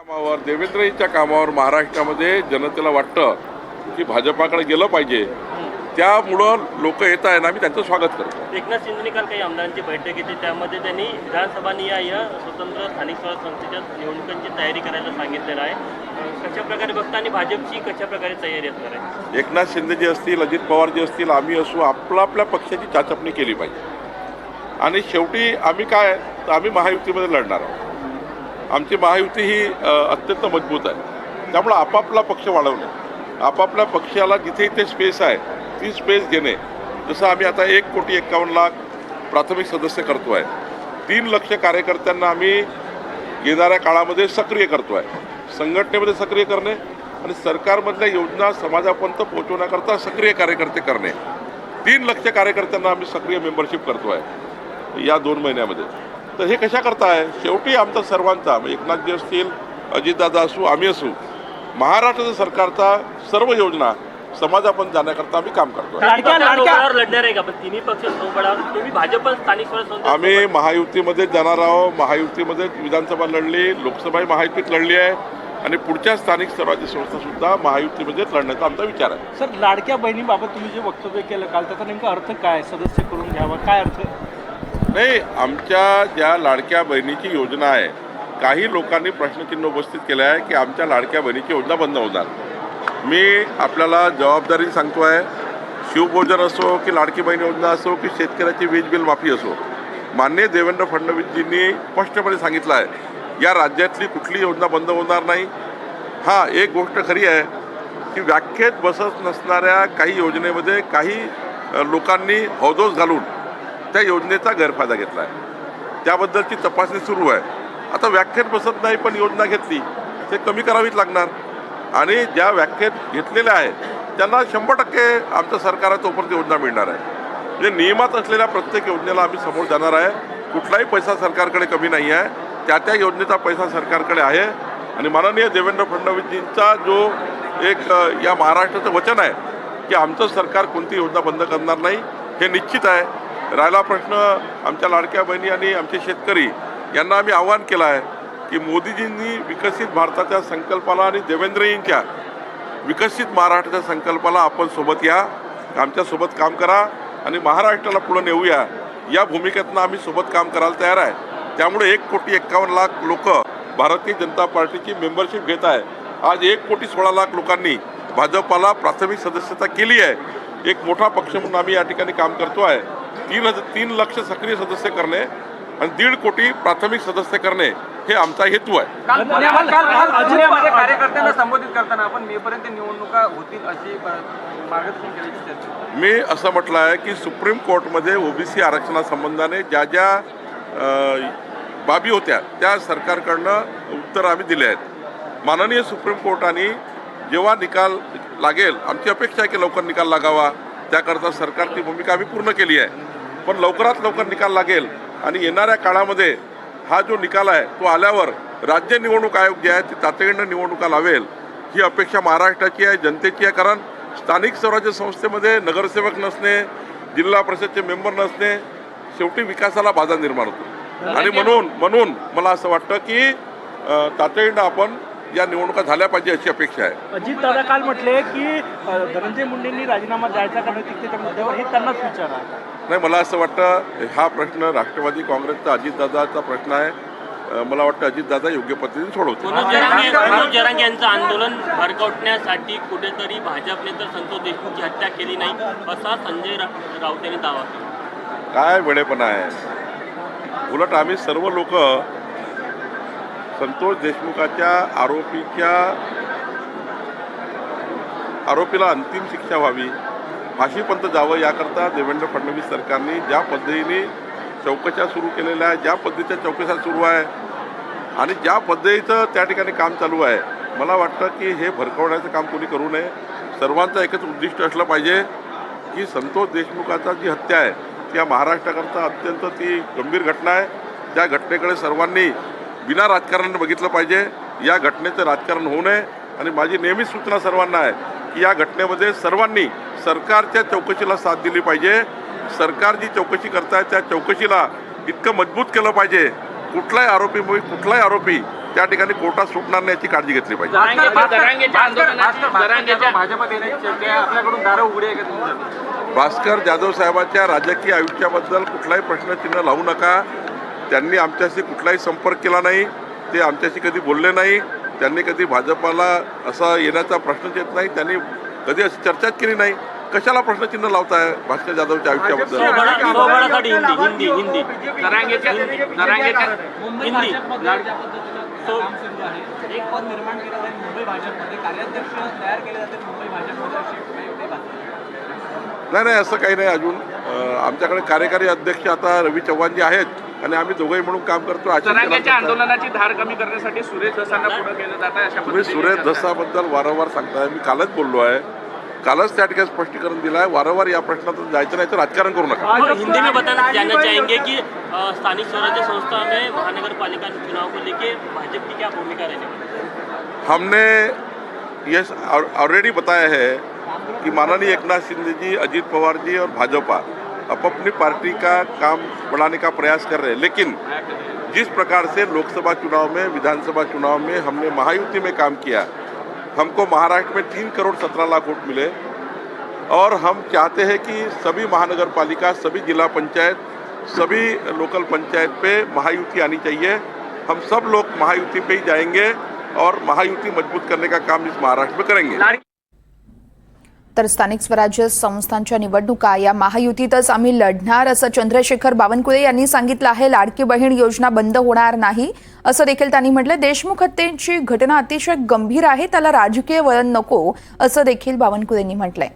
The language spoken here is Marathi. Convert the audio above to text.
कामावर देवेंद्रजींच्या कामावर महाराष्ट्रामध्ये जनतेला वाटतं की भाजपाकडे गेलं पाहिजे. त्यामुळं लोक येत आहेत. आम्ही त्यांचं स्वागत करतो. एकनाथ शिंदेने काल काही आमदारांची बैठक घेतली, त्यामध्ये त्यांनी विधानसभा निहाय स्वतंत्र स्थानिक स्वराज्य संस्थेच्या निवडणुकांची तयारी करायला सांगितलेलं आहे. कशा प्रकारे बघता आणि भाजपची कशा प्रकारे तयारी असणार आहे? एकनाथ शिंदे जे असतील, अजित पवार जे असतील, आम्ही असू, आपल्या पक्षाची चाचपणी केली पाहिजे. आणि शेवटी आम्ही काय, तर आम्ही महायुतीमध्ये लढणार आहोत. आमची महायुती ही अत्यंत मजबूत आहे. त्यामुळं आपापला पक्ष वाढवणे, आपापल्या पक्षाला जिथे इथे स्पेस आहे ती स्पेस घेणे. जसं आम्ही आता 1,51,00,000 प्राथमिक सदस्य करतो आहे. 3 लक्ष कार्यकर्त्यांना आम्ही येणाऱ्या काळामध्ये सक्रिय करतो आहे. संघटनेमध्ये सक्रिय करणे आणि सरकारमधल्या योजना समाजापर्यंत पोहोचवण्याकरता सक्रिय कार्यकर्ते करणे. 3 लक्ष कार्यकर्त्यांना आम्ही सक्रिय मेंबरशिप करतो आहे या 2 महिन्यामध्ये. तर हे कशा करता आहे, शेवटी आमचा सर्वांचा, एकनाथजी असतील, अजितदादा असू, आम्ही असू, महाराष्ट्र सरकारचा सर्व योजना समाजापर्यंत जाण्याकरता आम्ही काम करतो. लढणार आहे का पण तिन्ही पक्ष सोबळावर? तुम्ही भाजप स्थानिक स्वराज्य संस्था आम्ही महायुतीमध्ये जाणार आहोत. महायुतीमध्ये विधानसभा लढली, लोकसभा महायुतीत लढली आहे आणि पुढच्या स्थानिक स्वराज्य संस्था सुद्धा महायुतीमध्येच लढण्याचा आमचा विचार आहे. सर, लाडक्या बहिणीबाबत तुम्ही जे वक्तव्य केलं काल, त्याचा नेमका अर्थ काय? सदस्य करून घ्यावा, काय अर्थ? नाही, आमच्या ज्या लाडक्या बहिणीची योजना आहे, काही लोकांनी प्रश्नचिन्ह उपस्थित केलं आहे की आमच्या लाडक्या बहिणीची योजना बंद होणार. मी आपल्याला जबाबदारी सांगतो आहे, शिवभोजन असो की लाडकी बहीण योजना असो की शेतकऱ्याची वीज बिल माफी असो, माननीय देवेंद्र फडणवीसजींनी स्पष्टपणे सांगितलं आहे, या राज्यातली कुठली योजना बंद होणार नाही. हां, एक गोष्ट खरी आहे की व्याख्येत बसत नसणाऱ्या काही योजनेमध्ये काही लोकांनी हौदोस घालून त्या योजनेचा गैरफायदा घेतला आहे. त्याबद्दलची तपासणी सुरू आहे. आता व्याख्येत बसत नाही पण योजना घेतली, ते कमी करावीच लागणार. आणि ज्या व्याख्येत घेतलेल्या आहेत त्यांना 100% आमचं सरकार तोपर्यंत योजना मिळणार आहे. म्हणजे नियमात असलेल्या प्रत्येक योजनेला आम्ही समोर जाणार आहे. कुठलाही पैसा सरकारकडे कमी नाही आहे. त्या योजनेचा पैसा सरकारकडे आहे. आणि माननीय देवेंद्र फडणवीसजींचा जो एक या महाराष्ट्राचं वचन आहे की आमचं सरकार कोणती योजना बंद करणार नाही, हे निश्चित आहे. राहिला प्रश्न आमच्या लाडक्या बहिणी आणि आमचे शेतकरी, यांना आम्ही आवाहन केलं आहे की मोदीजींनी विकसित भारताच्या संकल्पाला आणि देवेंद्रजींच्या विकसित महाराष्ट्राच्या संकल्पाला आपण सोबत या, आमच्यासोबत काम करा आणि महाराष्ट्राला पुढे नेऊया. या भूमिकेतनं आम्ही सोबत काम करायला तयार आहे. त्यामुळे 1,51,00,000 लोक भारतीय जनता पार्टीची मेंबरशिप घेत आहे. आज 1,16,00,000 लोकांनी भाजपाला प्राथमिक सदस्यता केली आहे. एक मोठा पक्ष म्हणून आम्ही या ठिकाणी काम करतो आहे. 3 लक्ष सक्रिय सदस्य करणे आणि 1.5 कोटी प्राथमिक सदस्य करणे हे आमचा हेतू आहे. कार्यकर्त्यांना संबोधित करताना आपण मेपर्यंत निवडणुका होतील अशी मार्गदर्शन केल्याची चर्चा. मी असं म्हटलं आहे की सुप्रीम कोर्टमध्ये ओबीसी आरक्षणासंबंधाने ज्या ज्या बाबी होत्या त्या सरकारकडनं उत्तर आम्ही दिले आहेत. माननीय सुप्रीम कोर्टाने जेव्हा निकाल लागेल, आमची अपेक्षा आहे की लवकर निकाल लागावा, त्याकरता सरकारची भूमिका आम्ही पूर्ण केली आहे. पण लवकरात लवकर निकाल लागेल आणि येणाऱ्या काळामध्ये हा जो निकाल आहे तो आल्यावर राज्य निवडणूक आयोग जे आहे ते तातडीनं निवडणुका लावेल ही अपेक्षा महाराष्ट्राची आहे, जनतेची आहे. कारण स्थानिक स्वराज्य संस्थेमध्ये नगरसेवक नसणे, जिल्हा परिषदचे मेंबर नसणे, शेवटी विकासाला बाधा निर्माण होतो. आणि म्हणून मला असं वाटतं की तातडीनं आपण या निवडणुका झाल्या पाहिजे अशी अपेक्षा आहे. अजितदादा काल म्हटले की धनंजय मुंडेंनी राजीनामा द्यायचा का नैतिकतेच्या मुद्द्यावर, हे त्यांनाच विचारा. नाही, मला असं वाटतं हा प्रश्न राष्ट्रवादी काँग्रेसचा अजितदादाचा प्रश्न आहे. मला वाटतं अजितदादा योग्य पद्धतीने सोडवतो. मनोज जरांगे यांचं आंदोलन भडकावण्यासाठी कुठेतरी भाजपने तर संतोष देशमुखची हत्या केली नाही असा संजय राऊत यांनी दावा केला. काय वेळेपणा आहे. उलट आम्ही सर्व लोक संतोष देशमुखाच्या आरोपीला अंतिम शिक्षा व्हावी, फाशीपर्यंत जावं, याकरता देवेंद्र फडणवीस सरकारने ज्या पद्धतीने चौकशा सुरू केलेल्या आहे, ज्या पद्धतीच्या चौकशा सुरू आहे आणि ज्या पद्धतीचं त्या ठिकाणी काम चालू आहे, मला वाटतं की हे भडकवण्याचं काम कोणी करू नये. सर्वांचं एकच उद्दिष्ट असलं पाहिजे की संतोष देशमुखाचा जी हत्या आहे ती या महाराष्ट्राकरता अत्यंत ती गंभीर घटना आहे. त्या घटनेकडे सर्वांनी बिना राजकारणाने बघितलं पाहिजे. या घटनेचं राजकारण होऊ नये. आणि माझी नेहमीच सूचना सर्वांना आहे की या घटनेमध्ये सर्वांनी सरकारच्या चौकशीला साथ दिली पाहिजे. सरकार जी चौकशी करताय त्या चौकशीला इतकं मजबूत केलं पाहिजे, कुठलाही आरोपी त्या ठिकाणी कोर्टात सुटणार नाही याची काळजी घेतली पाहिजे. भाजपात येण्याची चर्चा आहे, आपल्याकडून दारं उघडी आहे का तुमचं? भास्कर जाधव साहेबांच्या राजकीय आयुष्याबद्दल कुठलाही प्रश्नचिन्ह लावू नका. त्यांनी आमच्याशी कुठलाही संपर्क केला नाही, ते आमच्याशी कधी बोलले नाही, त्यांनी कधी भाजपाला असा येण्याचा प्रश्नच येत नाही, त्यांनी कधी अशी चर्चाच केली नाही. कशाला प्रश्नचिन्ह लावताय भास्कर जाधवच्या आयुष्याबद्दल? सोबळासाठी हिंदी हिंदी एक पद निर्माण केलं जाईल मुंबई भाजपमध्ये, कार्याध्यक्ष तयार केले जातील मुंबई भाजपमध्ये नाही, असं काही नाही. अजून आमच्याकडे कार्यकारी अध्यक्ष आता रवी चव्हाणजी आहेत आणि आम्ही दोघंही म्हणून काम करतो. आंदोलनाची धार कमी करण्यासाठी सुरेश धसांना पुढे केलं जात आहे. तुम्ही सुरेश धसाबद्दल वारंवार सांगताय. मी कालच बोललो आहे, कालच त्या ठिकाणी स्पष्टीकरण दिलं आहे. वारंवार या प्रश्नातून जायचं नाही तर राजकारण करू नका. हिंदी में बताना जानना चाहेंगे कि स्थानीय स्वराज्य संस्था में महानगर पालिका चुनाव को लेके भाजपा की क्या भूमिका रहने वाली है? हमने ये ऑलरेडी बताया है कि माननीय एकनाथ शिंदे जी, अजीत पवार जी और भाजपा अपनी पार्टी का काम बढ़ाने का प्रयास कर रहे हैं, लेकिन जिस प्रकार से लोकसभा चुनाव में, विधानसभा चुनाव में हमने महायुति में काम किया, हमको महाराष्ट्र में 3 करोड़ 17 लाख वोट मिले और हम चाहते हैं कि सभी महानगर पालिका, सभी जिला पंचायत, सभी लोकल पंचायत पे महायुति आनी चाहिए. हम सब लोग महायुति पे ही जाएंगे और महायुति मजबूत करने का काम इस महाराष्ट्र में करेंगे. तर स्थानिक स्वराज्य संस्थांच्या निवडणुका या महायुतीतच आम्ही लढणार असं चंद्रशेखर बावनकुळे यांनी सांगितलं आहे. लाडकी बहीण योजना बंद होणार नाही असं देखील त्यांनी म्हटलं. देशमुख हत्येची घटना अतिशय गंभीर आहे, त्याला राजकीय वळण नको असं देखील बावनकुळेंनी म्हटलंय.